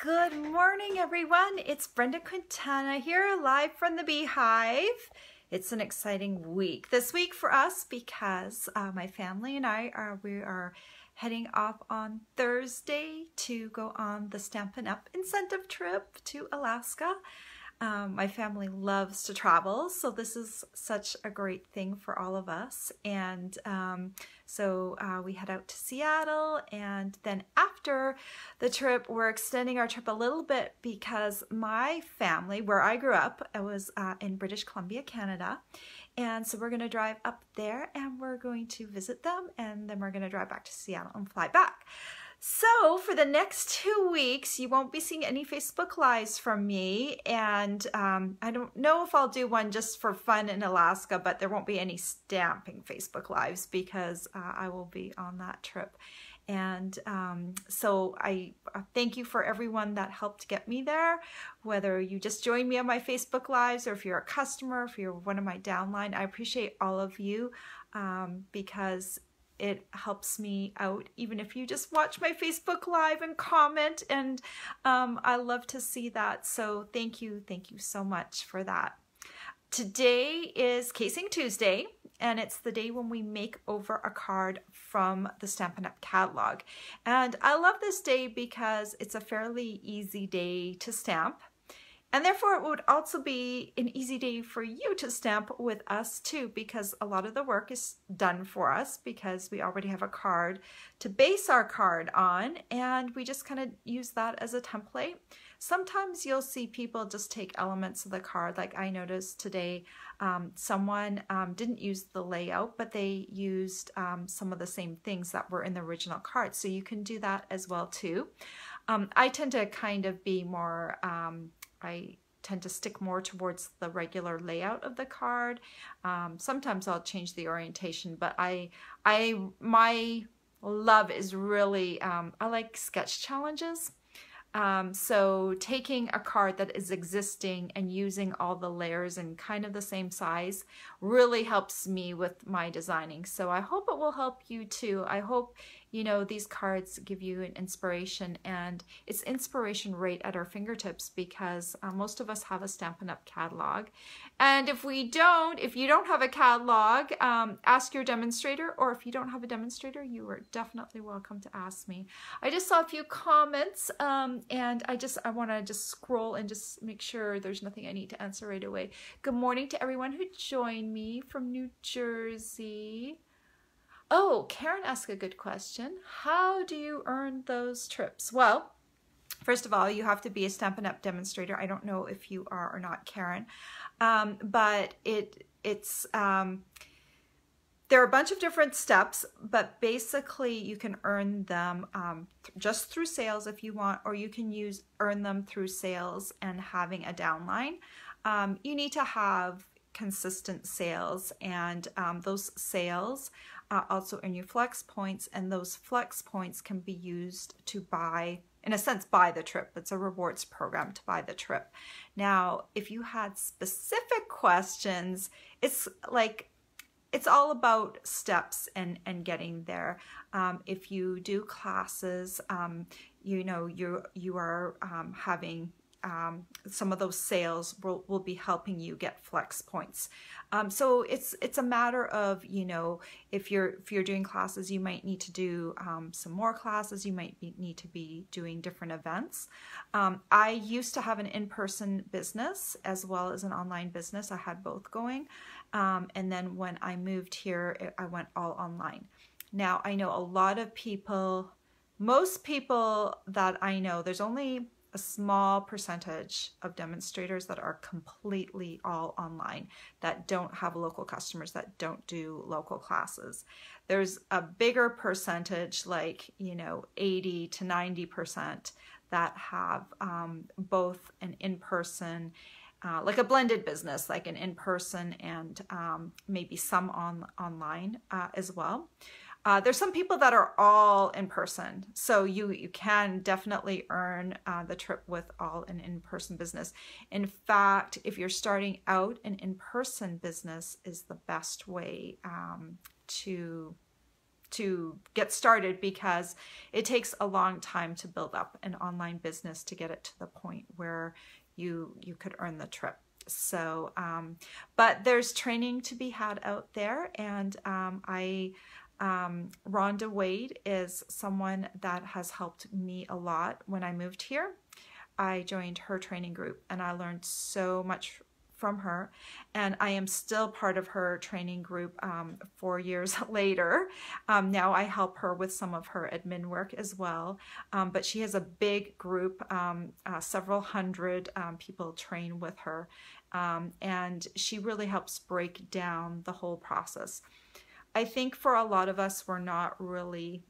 Good morning, everyone. It's Brenda Quintana here, live from the Beehive. It's an exciting week this week for us because my family and I are heading off on Thursday to go on the Stampin' Up incentive trip to Alaska. My family loves to travel, so this is such a great thing for all of us. And so we head out to Seattle, and then after the trip, we're extending our trip a little bit because my family, where I grew up, I was in British Columbia, Canada. And so we're going to drive up there and we're going to visit them, and then we're going to drive back to Seattle and fly back. So for the next 2 weeks, you won't be seeing any Facebook Lives from me, and I don't know if I'll do one just for fun in Alaska, but there won't be any stamping Facebook Lives because I will be on that trip. And so I thank you for everyone that helped get me there, whether you just joined me on my Facebook Lives or if you're a customer, if you're one of my downline. I appreciate all of you because it helps me out, even if you just watch my Facebook Live and comment, and I love to see that. So thank you so much for that. Today is Casing Tuesday, and it's the day when we make over a card from the Stampin' Up catalog. And I love this day because it's a fairly easy day to stamp. And therefore, it would also be an easy day for you to stamp with us too, because a lot of the work is done for us because we already have a card to base our card on, and we just kind of use that as a template. Sometimes you'll see people just take elements of the card, like I noticed today, someone didn't use the layout, but they used some of the same things that were in the original card. So you can do that as well too. I tend to kind of be more, I tend to stick more towards the regular layout of the card. Sometimes I'll change the orientation, but my love is really, I like sketch challenges. So taking a card that is existing and using all the layers and kind of the same size really helps me with my designing. So I hope it will help you too. I hope, you know, these cards give you an inspiration, and it's inspiration right at our fingertips because most of us have a Stampin' Up catalog. And if you don't have a catalog, ask your demonstrator, or if you don't have a demonstrator, you are definitely welcome to ask me. I just saw a few comments, and I want to just scroll and just make sure there's nothing I need to answer right away. Good morning to everyone who joined me from New Jersey. Oh, Karen asked a good question. How do you earn those trips? Well, first of all, you have to be a Stampin' Up demonstrator. I don't know if you are or not, Karen, but there are a bunch of different steps, but basically you can earn them just through sales if you want, or you can earn them through sales and having a downline. You need to have consistent sales, and those sales also earn you flex points, and those flex points can be used to buy, in a sense, buy the trip. It's a rewards program to buy the trip. Now, if you had specific questions, it's all about steps and getting there. If you do classes, you know, you are having some of those sales will be helping you get flex points. So it's a matter of, you know, if you're doing classes, you might need to do some more classes. You might need to be doing different events. I used to have an in-person business as well as an online business. I had both going. And then when I moved here, I went all online. Now, I know a lot of people, most people that I know, there's only a small percentage of demonstrators that are completely all online, that don't have local customers, that don't do local classes. There's a bigger percentage, like, you know, 80 to 90%, that have both an in-person, like a blended business, like an in-person and maybe some online as well. There's some people that are all in person, so you can definitely earn the trip with all an in-person business. In fact, if you're starting out, an in-person business is the best way to to get started, because it takes a long time to build up an online business to get it to the point where you could earn the trip. So, but there's training to be had out there, and Rhonda Wade is someone that has helped me a lot. When I moved here, I joined her training group, and I learned so much from her, and I am still part of her training group 4 years later. Now I help her with some of her admin work as well, but she has a big group, several hundred people train with her, and she really helps break down the whole process. I think for a lot of us, we're not really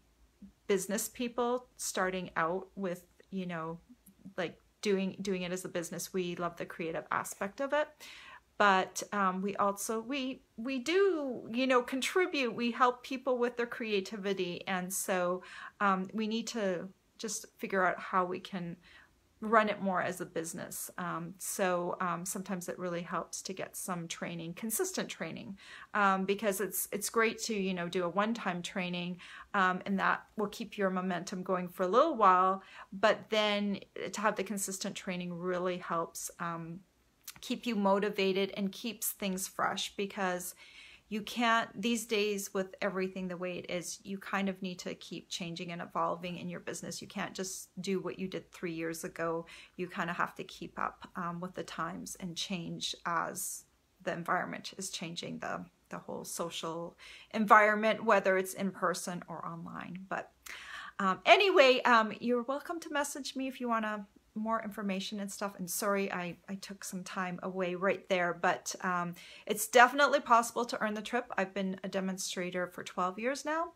business people starting out with, you know, like doing it as a business. We love the creative aspect of it, but we also we do, you know, contribute. We help people with their creativity, and so we need to just figure out how we can run it more as a business. Sometimes it really helps to get some training, consistent training, because it's great to, you know, do a one-time training, and that will keep your momentum going for a little while, but then to have the consistent training really helps keep you motivated and keeps things fresh, because you can't, these days with everything the way it is, you kind of need to keep changing and evolving in your business. You can't just do what you did 3 years ago. You kind of have to keep up with the times and change as the environment is changing, the whole social environment, whether it's in person or online. But anyway, you're welcome to message me if you want to more information and stuff. And sorry, I took some time away right there, but it's definitely possible to earn the trip. I've been a demonstrator for 12 years now.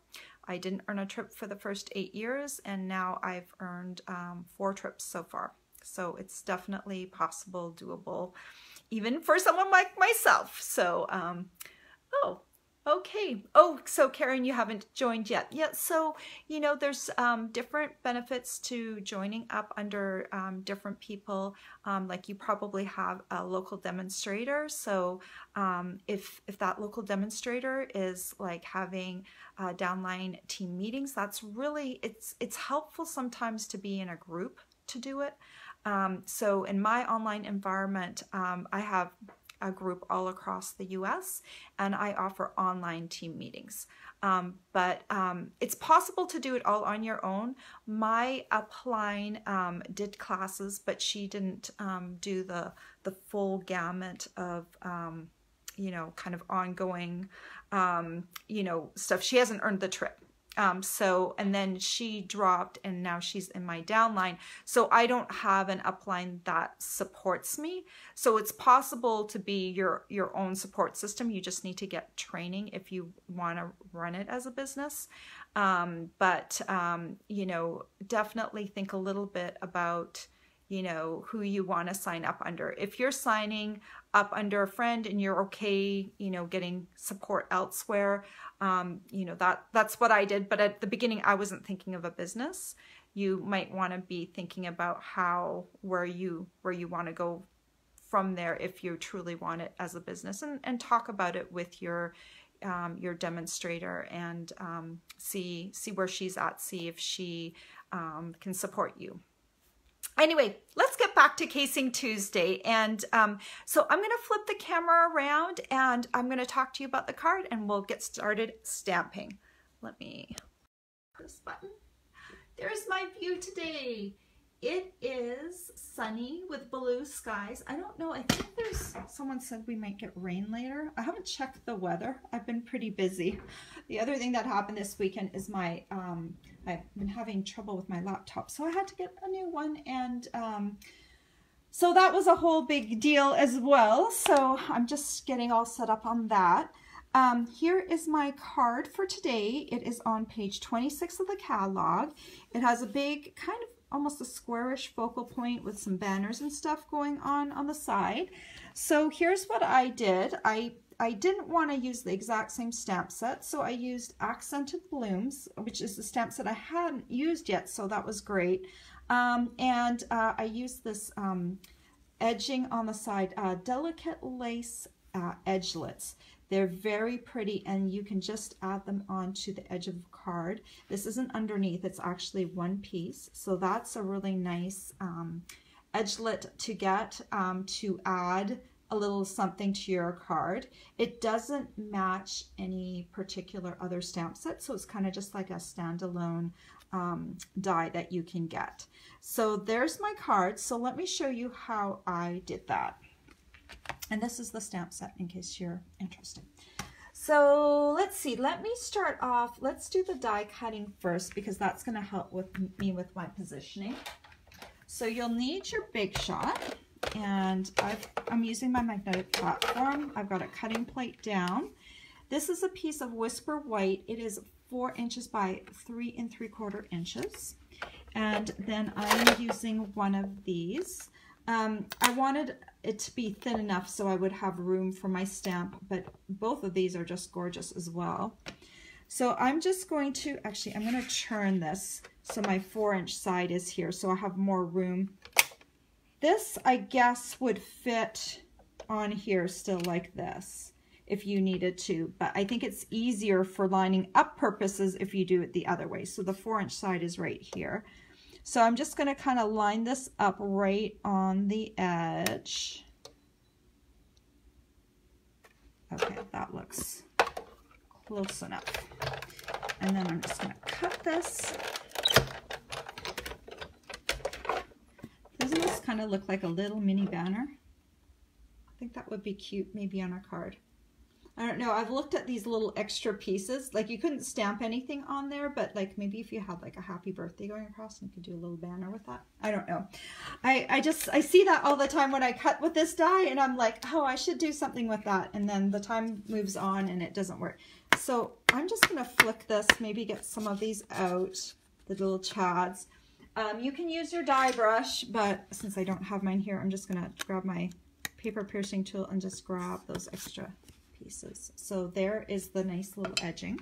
I didn't earn a trip for the first 8 years, and now I've earned 4 trips so far. So it's definitely possible, doable, even for someone like myself. So, oh, okay. Oh, so Karen, you haven't joined yet. Yeah, so, you know, there's different benefits to joining up under different people. Like you probably have a local demonstrator. So if that local demonstrator is like having downline team meetings, that's really, it's helpful sometimes to be in a group to do it. So in my online environment, I have a group all across the US, and I offer online team meetings. But it's possible to do it all on your own. My upline did classes, but she didn't do the full gamut of you know, kind of ongoing you know, stuff. She hasn't earned the trip. And then she dropped, and now she's in my downline. So I don't have an upline that supports me. So it's possible to be your own support system. You just need to get training if you want to run it as a business. You know, definitely think a little bit about, you know, who you want to sign up under. If you're signing up under a friend and you're okay, you know, getting support elsewhere, you know, that's what I did. But at the beginning, I wasn't thinking of a business. You might want to be thinking about where you want to go from there if you truly want it as a business, and talk about it with your demonstrator, and see where she's at, see if she can support you. Anyway, let's get back to Casing Tuesday. And so I'm going to flip the camera around, and I'm going to talk to you about the card, and we'll get started stamping. Let me press this button. There's my view today. It is sunny with blue skies. I don't know, I think someone said we might get rain later. I haven't checked the weather. I've been pretty busy. The other thing that happened this weekend is I've been having trouble with my laptop, so I had to get a new one, and so that was a whole big deal as well. So I'm just getting all set up on that. Here is my card for today. It is on page 26 of the catalog. It has a big, kind of almost a squarish focal point with some banners and stuff going on the side. So here's what I did. I didn't want to use the exact same stamp set, so I used Accented Blooms, which is the stamp set I hadn't used yet, so that was great. I used this edging on the side, delicate lace edgelets. They're very pretty, and you can just add them onto the edge of the card. This isn't underneath, it's actually one piece. So that's a really nice edgelet to get to add a little something to your card. It doesn't match any particular other stamp set, so it's kind of just like a standalone die that you can get. So there's my card. So let me show you how I did that. And this is the stamp set in case you're interested. So let's see, let me start off, let's do the die cutting first because that's going to help with me with my positioning. So you'll need your Big Shot, and I'm using my magnetic platform. I've got a cutting plate down. This is a piece of Whisper White. It is 4 inches by 3 3/4 inches. And then I'm using one of these. I wanted it to be thin enough so I would have room for my stamp, but both of these are just gorgeous as well. So I'm just going to, actually, I'm going to turn this so my 4-inch side is here so I have more room. This, I guess, would fit on here still like this if you needed to, but I think it's easier for lining up purposes if you do it the other way. So the 4-inch side is right here. So I'm just going to kind of line this up right on the edge. Okay, that looks close enough. And then I'm just going to cut this. Doesn't this kind of look like a little mini banner? I think that would be cute maybe on a card. I don't know, I've looked at these little extra pieces, like you couldn't stamp anything on there, but like maybe if you had like a happy birthday going across, you could do a little banner with that. I don't know. I see that all the time when I cut with this die, and I'm like, oh, I should do something with that, and then the time moves on and it doesn't work. So I'm just gonna flick this, maybe get some of these out, the little chads. You can use your die brush, but since I don't have mine here, I'm just gonna grab my paper piercing tool and just grab those extra pieces. So there is the nice little edging.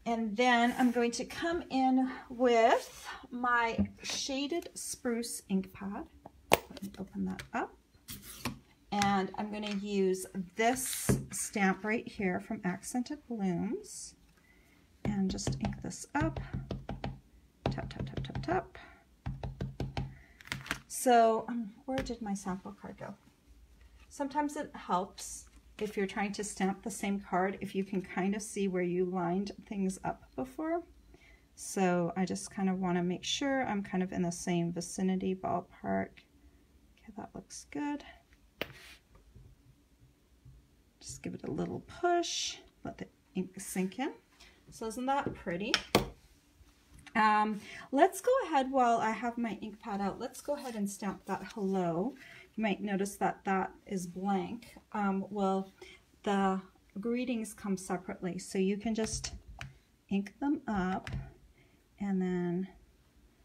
And then I'm going to come in with my shaded spruce ink pad. Let me open that up. And I'm going to use this stamp right here from Accented Blooms. And just ink this up. Tap, tap, tap, tap, tap. So where did my sample card go? Sometimes it helps if you're trying to stamp the same card if you can kind of see where you lined things up before. So I just kind of want to make sure I'm kind of in the same vicinity, ballpark. Okay, that looks good. Just give it a little push, let the ink sink in. So isn't that pretty? Let's go ahead while I have my ink pad out. Let's go ahead and stamp that hello. You might notice that that is blank. Well, the greetings come separately, so you can just ink them up and then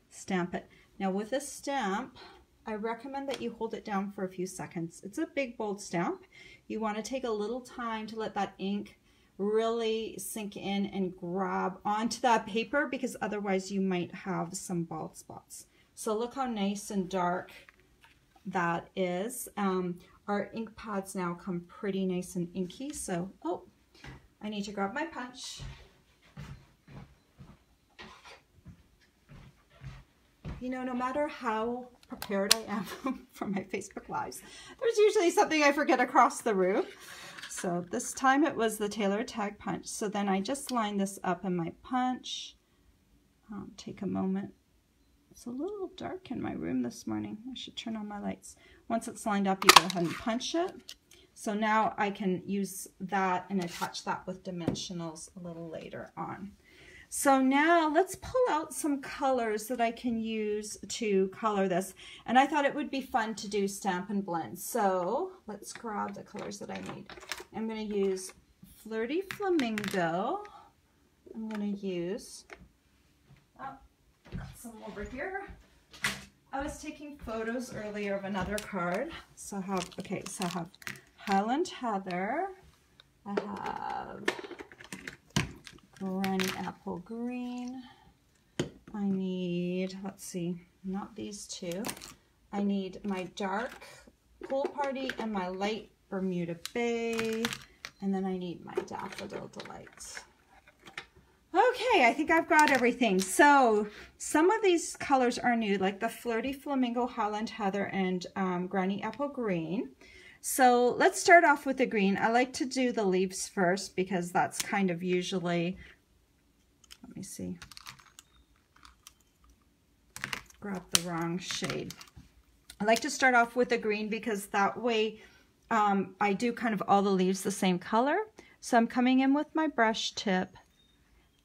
stamp it. Now with this stamp, I recommend that you hold it down for a few seconds. It's a big, bold stamp. You want to take a little time to let that ink really sink in and grab onto that paper, because otherwise you might have some bald spots. So look how nice and dark that is. Our ink pads now come pretty nice and inky. So, oh, I need to grab my punch. You know, no matter how prepared I am for my Facebook Lives, there's usually something I forget across the room. So this time it was the Tailor Tag punch. So then I just line this up in my punch. Take a moment. It's a little dark in my room this morning. I should turn on my lights. Once it's lined up, you go ahead and punch it. So now I can use that and attach that with dimensionals a little later on. So now let's pull out some colors that I can use to color this. And I thought it would be fun to do Stampin' Blend. So let's grab the colors that I need. I'm going to use Flirty Flamingo. I'm going to use, oh, got some over here. I was taking photos earlier of another card. So I have, okay, so I have Highland Heather. I have Granny Apple Green. I need, let's see, not these two. I need my dark Pool Party and my light Bermuda Bay, and then I need my Daffodil Delight. Okay, I think I've got everything. So some of these colors are new, like the Flirty Flamingo, Highland Heather, and Granny Apple Green. So let's start off with the green. I like to do the leaves first because that's kind of usually, let me see, grab the wrong shade. I like to start off with the green because that way I do kind of all the leaves the same color. So I'm coming in with my brush tip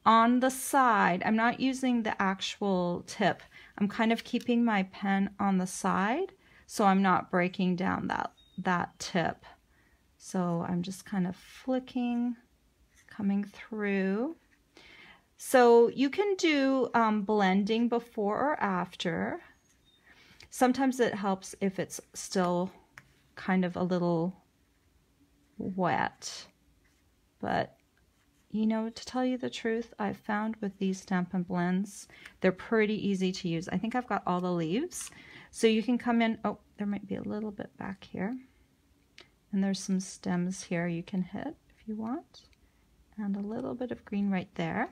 on the side. I'm not using the actual tip. I'm kind of keeping my pen on the side so I'm not breaking down that tip. So I'm just kind of flicking, coming through. So you can do blending before or after. Sometimes it helps if it's still kind of a little wet, but you know, to tell you the truth, I've found with these Stampin' Blends, they're pretty easy to use. I think I've got all the leaves. So you can come in, oh, there might be a little bit back here. And there's some stems here you can hit if you want. And a little bit of green right there.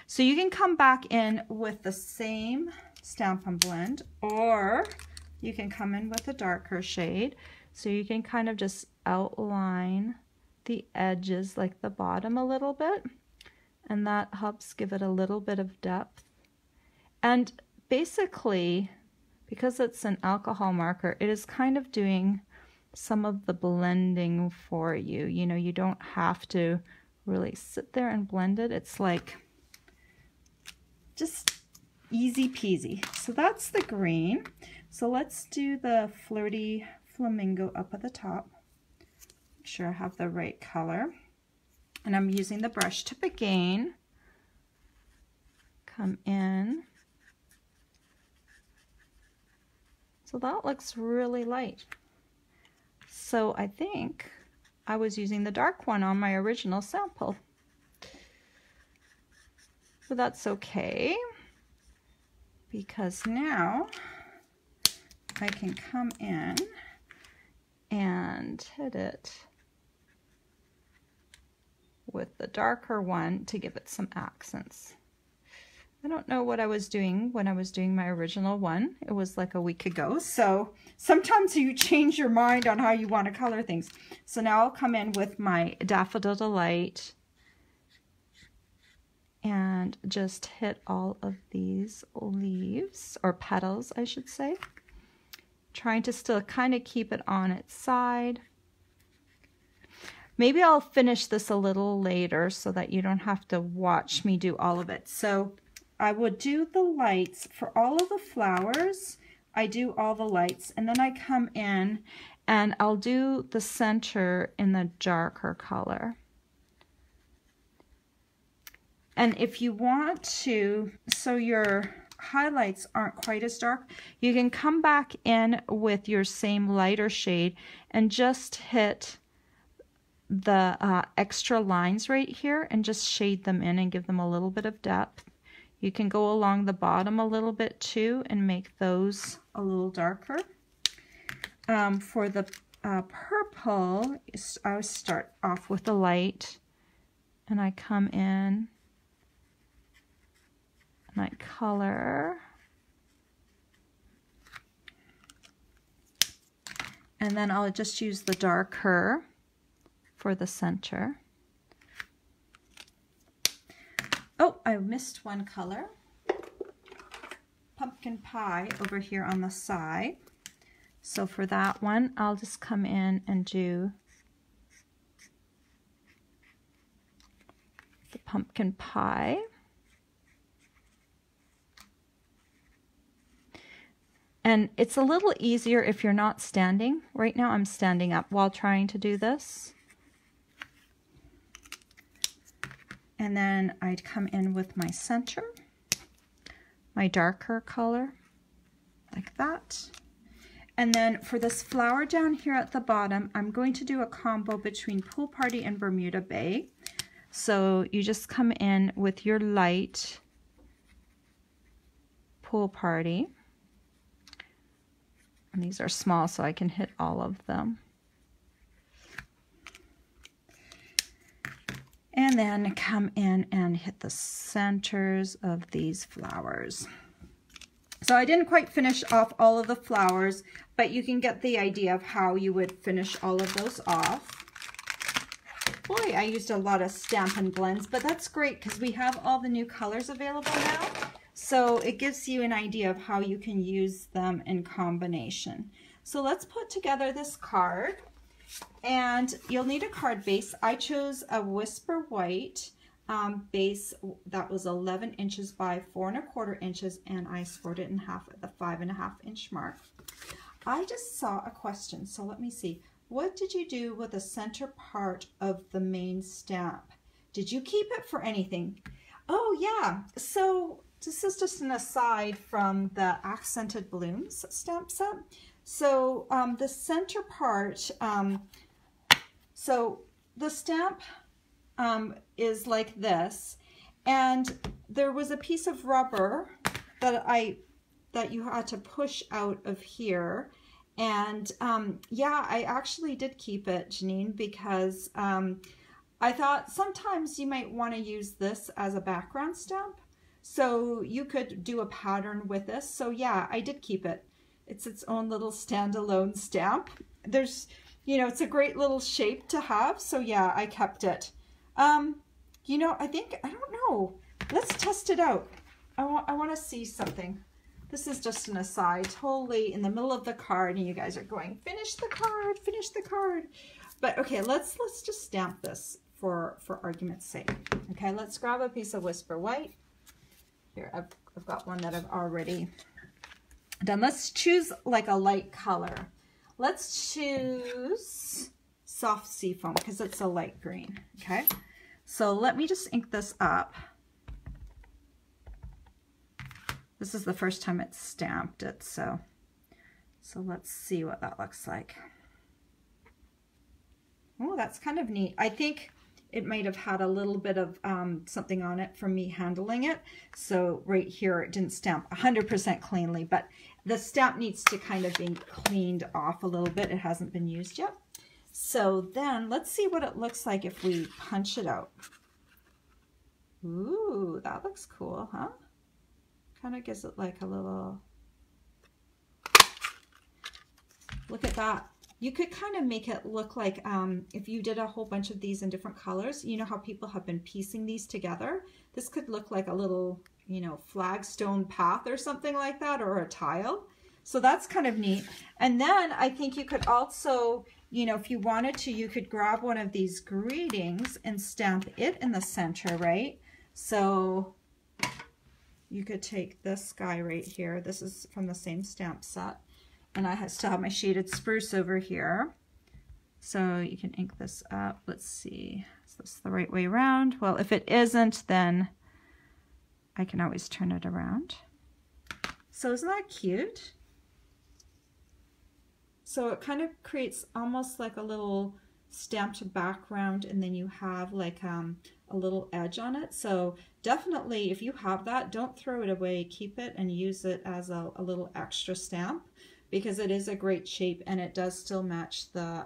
So you can come back in with the same Stampin' Blend, or you can come in with a darker shade. So you can kind of just outline the edges, like the bottom a little bit, and that helps give it a little bit of depth. And basically, because it's an alcohol marker, it is kind of doing some of the blending for you. You know, you don't have to really sit there and blend it. It's like just easy peasy. So that's the green. So let's do the Flirty Flamingo up at the top. Make sure I have the right color. And I'm using the brush tip again. Come in. So that looks really light. So I think I was using the dark one on my original sample. But that's okay, because now I can come in and hit it with the darker one to give it some accents. I don't know what I was doing when I was doing my original one. It was like a week ago, so sometimes you change your mind on how you want to color things. So now I'll come in with my Daffodil Delight and just hit all of these leaves, or petals I should say, trying to still kind of keep it on its side. Maybe I'll finish this a little later so that you don't have to watch me do all of it. So I would do the lights for all of the flowers. I do all the lights, and then I come in and I'll do the center in the darker color. And if you want to, so your highlights aren't quite as dark, you can come back in with your same lighter shade and just hit the extra lines right here and just shade them in and give them a little bit of depth. You can go along the bottom a little bit too and make those a little darker. For the purple, I would start off with the light, and I come in and I color, and then I'll just use the darker for the center. Oh, I missed one color. Pumpkin Pie over here on the side. So for that one, I'll just come in and do the Pumpkin Pie. And it's a little easier if you're not standing. Right now I'm standing up while trying to do this. And then I'd come in with my center, my darker color, like that. And then for this flower down here at the bottom, I'm going to do a combo between Pool Party and Bermuda Bay. So you just come in with your light Pool Party. And these are small, so I can hit all of them. And then come in and hit the centers of these flowers. So I didn't quite finish off all of the flowers, but you can get the idea of how you would finish all of those off. Boy, I used a lot of Stampin' Blends, but that's great because we have all the new colors available now. So it gives you an idea of how you can use them in combination. So let's put together this card, and you'll need a card base. I chose a Whisper White base that was 11 inches by 4 1/4 inches, and I scored it in half at the 5.5 inch mark. I just saw a question, so let me see. What did you do with the center part of the main stamp? Did you keep it for anything? Oh yeah, so this is just an aside from the Accented Blooms stamp set. So the center part, so the stamp is like this, and there was a piece of rubber that you had to push out of here, and yeah, I actually did keep it, Janine, because I thought sometimes you might want to use this as a background stamp, so you could do a pattern with this. So yeah, I did keep it. It's its own little standalone stamp. There's, you know, it's a great little shape to have, so yeah, I kept it. You know, I don't know. Let's test it out. I want to see something. This is just an aside, totally in the middle of the card, and you guys are going, finish the card, finish the card. But okay, let's just stamp this for argument's sake. Okay, let's grab a piece of Whisper White. Here, I've got one that I've already done. Let's choose like a light color. Let's choose Soft Seafoam because it's a light green. Okay, so let me just ink this up. This is the first time it's stamped it, so let's see what that looks like. Oh, that's kind of neat. I think it might have had a little bit of something on it from me handling it. So right here, it didn't stamp 100% cleanly, but the stamp needs to kind of be cleaned off a little bit. It hasn't been used yet. So then let's see what it looks like if we punch it out. Ooh, that looks cool, huh? Kind of gives it like a little, look at that. You could kind of make it look like if you did a whole bunch of these in different colors, you know how people have been piecing these together? This could look like a little, you know, flagstone path or something like that, or a tile. So that's kind of neat. And then I think you could also, you know, if you wanted to, you could grab one of these greetings and stamp it in the center, right? So you could take this guy right here. This is from the same stamp set. And I still have my shaded spruce over here. So you can ink this up. Let's see, is this the right way around? Well, if it isn't, then I can always turn it around. So isn't that cute? So it kind of creates almost like a little stamped background, and then you have like a little edge on it. So definitely, if you have that, don't throw it away. Keep it and use it as a little extra stamp, because it is a great shape and it does still match the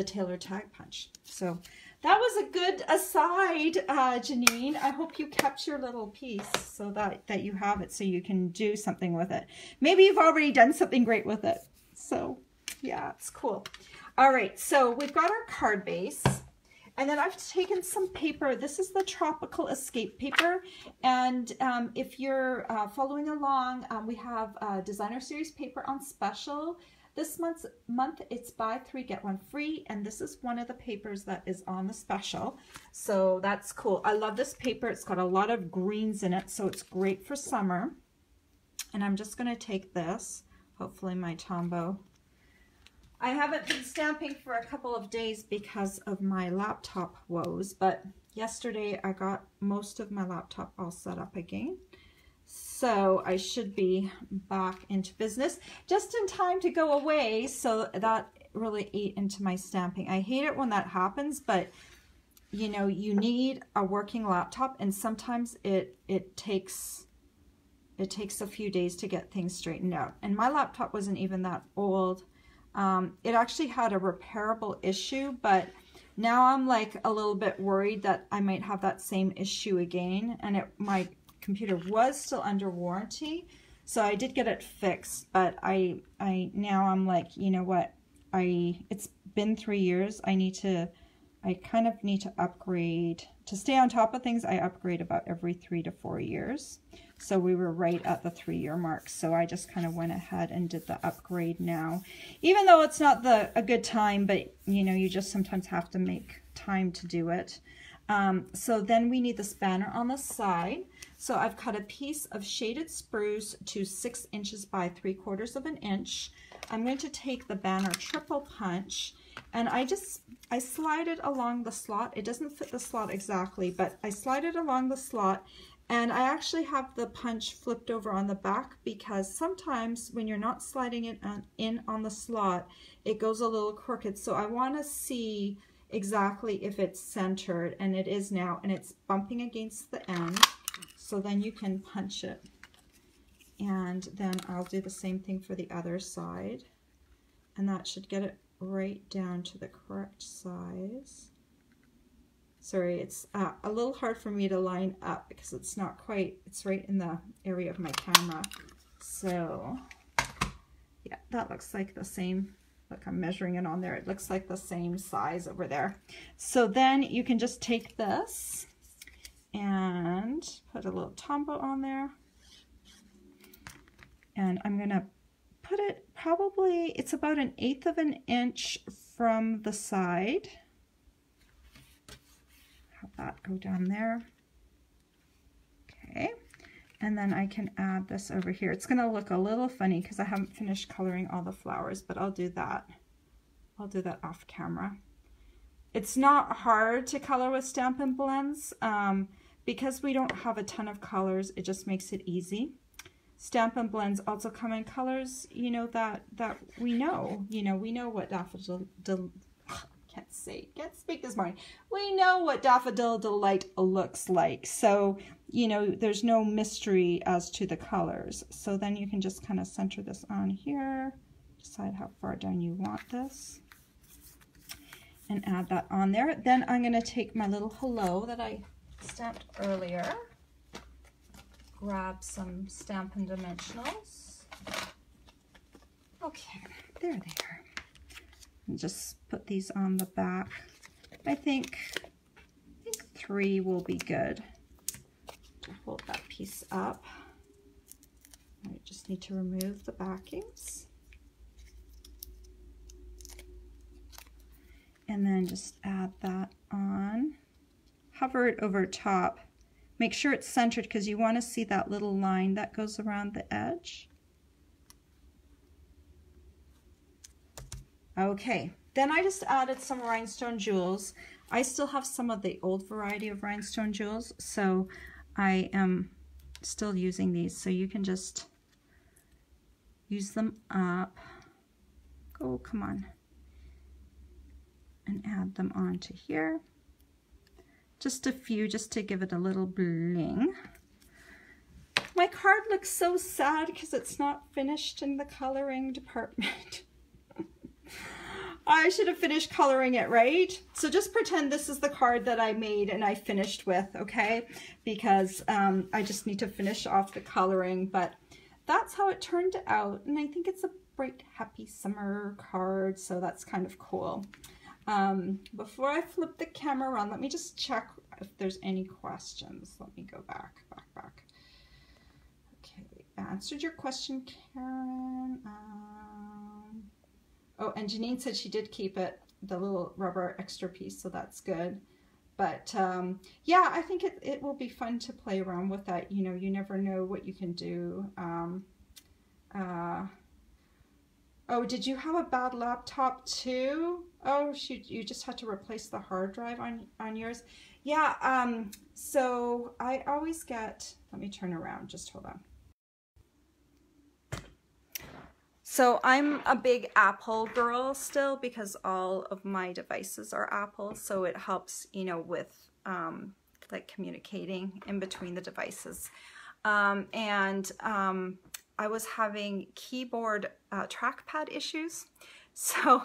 Taylor Tag Punch. So that was a good aside, Janine. I hope you kept your little piece so that you have it so you can do something with it. Maybe you've already done something great with it. So yeah, it's cool. All right, so we've got our card base. And then I've taken some paper. This is the Tropical Escape paper. And if you're following along, we have Designer Series paper on special. This month it's buy 3, get 1 free. And this is one of the papers that is on the special. So that's cool. I love this paper. It's got a lot of greens in it, so it's great for summer. And I'm just going to take this, hopefully my Tombow. I haven't been stamping for a couple of days because of my laptop woes, but yesterday I got most of my laptop all set up again. So I should be back into business just in time to go away, so that really ate into my stamping. I hate it when that happens, but you know, you need a working laptop, and sometimes it takes a few days to get things straightened out. And my laptop wasn't even that old. It actually had a repairable issue, but Now I'm like a little bit worried that I might have that same issue again, and my computer was still under warranty, so I did get it fixed, but now I'm like, you know what, it's been 3 years. I kind of need to upgrade. To stay on top of things, I upgrade about every 3 to 4 years. So we were right at the 3-year mark. So I just kind of went ahead and did the upgrade now. Even though it's not a good time, but you know, you just sometimes have to make time to do it. So then we need this banner on the side. So I've cut a piece of shaded spruce to 6 inches by 3/4 of an inch. I'm going to take the banner triple punch, and I slide it along the slot. It doesn't fit the slot exactly, but I slide it along the slot, and I actually have the punch flipped over on the back because sometimes when you're not sliding it in on the slot, it goes a little crooked. So I want to see exactly if it's centered, and it is now, and it's bumping against the end. So then you can punch it. And then I'll do the same thing for the other side, and that should get it right down to the correct size. Sorry, it's a little hard for me to line up because it's not quite, it's right in the area of my camera. So yeah, that looks like the same. Look, I'm measuring it on there. It looks like the same size over there. So then you can just take this and put a little tombow on there. And I'm going to put it probably, it's about 1/8 of an inch from the side. Have that go down there. Okay. And then I can add this over here. It's going to look a little funny because I haven't finished coloring all the flowers, but I'll do that. I'll do that off camera. It's not hard to color with Stampin' Blends. Because we don't have a ton of colors, it just makes it easy. Stampin' Blends also come in colors, you know, that we know. You know, we know what Daffodil can't speak this morning. We know what Daffodil Delight looks like. So, you know, there's no mystery as to the colors. So then you can just kind of center this on here, decide how far down you want this, and add that on there. Then I'm going to take my little hello that I stamped earlier, grab some Stampin' Dimensionals. Okay, there they are. And just put these on the back. I think 3 will be good to hold that piece up. I just need to remove the backings. And then just add that on. Hover it over top. Make sure it's centered because you want to see that little line that goes around the edge. Okay, then I just added some rhinestone jewels. I still have some of the old variety of rhinestone jewels, so I am still using these. So you can just use them up. Oh, come on. And add them onto here. Just a few, just to give it a little bling. My card looks so sad because it's not finished in the coloring department. I should have finished coloring it, right? So just pretend this is the card that I made and I finished with, okay? Because I just need to finish off the coloring, but that's how it turned out. And I think it's a bright, happy summer card, so that's kind of cool. Before I flip the camera around, let me just check if there's any questions. Let me go back. Okay, answered your question, Karen. Oh, and Janine said she did keep it, the little rubber extra piece, so that's good. But yeah, I think it will be fun to play around with that. You know, you never know what you can do. Oh, did you have a bad laptop too? Oh, shoot, you just had to replace the hard drive on yours? Yeah, so I always get, let me turn around, just hold on. So I'm a big Apple girl still because all of my devices are Apple, so it helps, you know, with like communicating in between the devices. I was having keyboard trackpad issues. So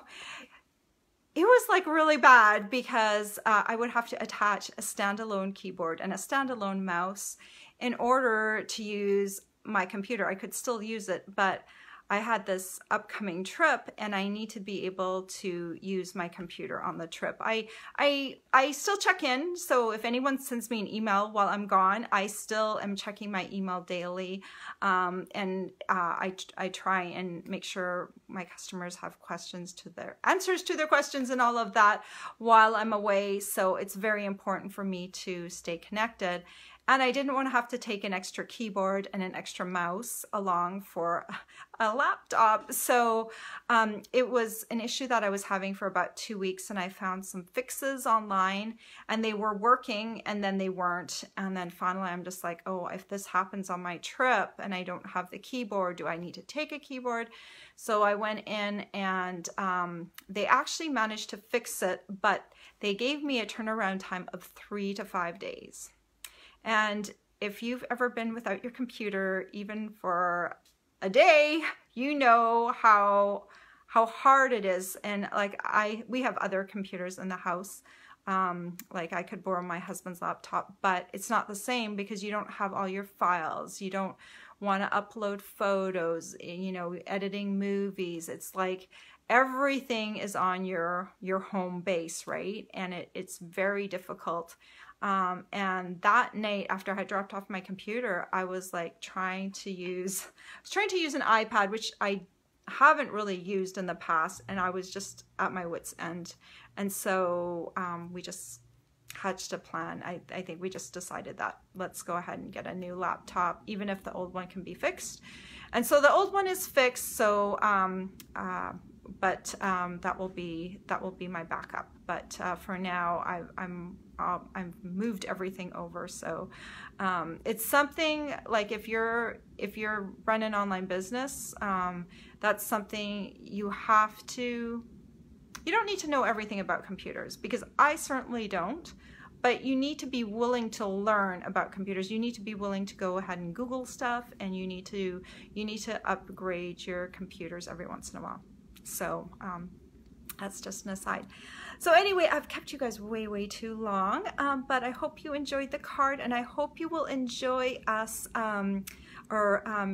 it was like really bad because I would have to attach a standalone keyboard and a standalone mouse in order to use my computer. I could still use it, but I had this upcoming trip and I need to be able to use my computer on the trip. I still check in, so if anyone sends me an email while I'm gone, I still am checking my email daily, and I try and make sure my customers have answers to their questions and all of that while I'm away. So it's very important for me to stay connected. And I didn't want to have to take an extra keyboard and an extra mouse along for a laptop. So it was an issue that I was having for about 2 weeks, and I found some fixes online and they were working and then they weren't. And then finally I'm just like, oh, if this happens on my trip and I don't have the keyboard, do I need to take a keyboard? So I went in and they actually managed to fix it, but they gave me a turnaround time of 3 to 5 days. And if you've ever been without your computer, even for a day, you know how hard it is. And like we have other computers in the house. Like I could borrow my husband's laptop, but it's not the same because you don't have all your files. You don't want to upload photos, you know, editing movies. It's like everything is on your home base, right? And it's very difficult. And that night after I had dropped off my computer, I was like trying to use an iPad, which I haven't really used in the past, and I was just at my wit's end. And so we just hatched a plan. I think we just decided that let's go ahead and get a new laptop, even if the old one can be fixed. And so the old one is fixed, so that will be my backup. But for now, I've moved everything over. So it's something like if you're running an online business, that's something you don't need to know everything about computers, because I certainly don't. But you need to be willing to learn about computers. You need to be willing to go ahead and Google stuff, and you need to upgrade your computers every once in a while. So that's just an aside. So anyway, I've kept you guys way too long, but I hope you enjoyed the card, and I hope you will enjoy us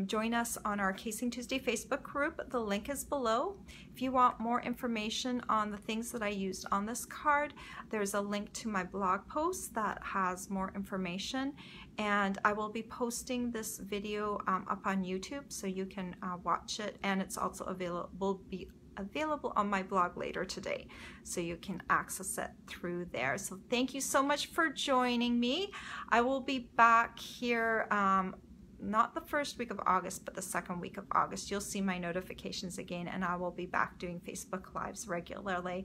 join us on our Casing Tuesday Facebook group. The link is below. If you want more information on the things that I used on this card, there's a link to my blog post that has more information, and I will be posting this video up on YouTube so you can watch it, and it's also available on my blog later today, so you can access it through there. So thank you so much for joining me. I will be back here not the first week of August, but the second week of August. You'll see my notifications again, and I will be back doing Facebook Lives regularly.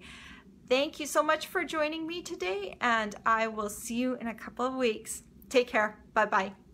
Thank you so much for joining me today, and I will see you in a couple of weeks. Take care. Bye-bye.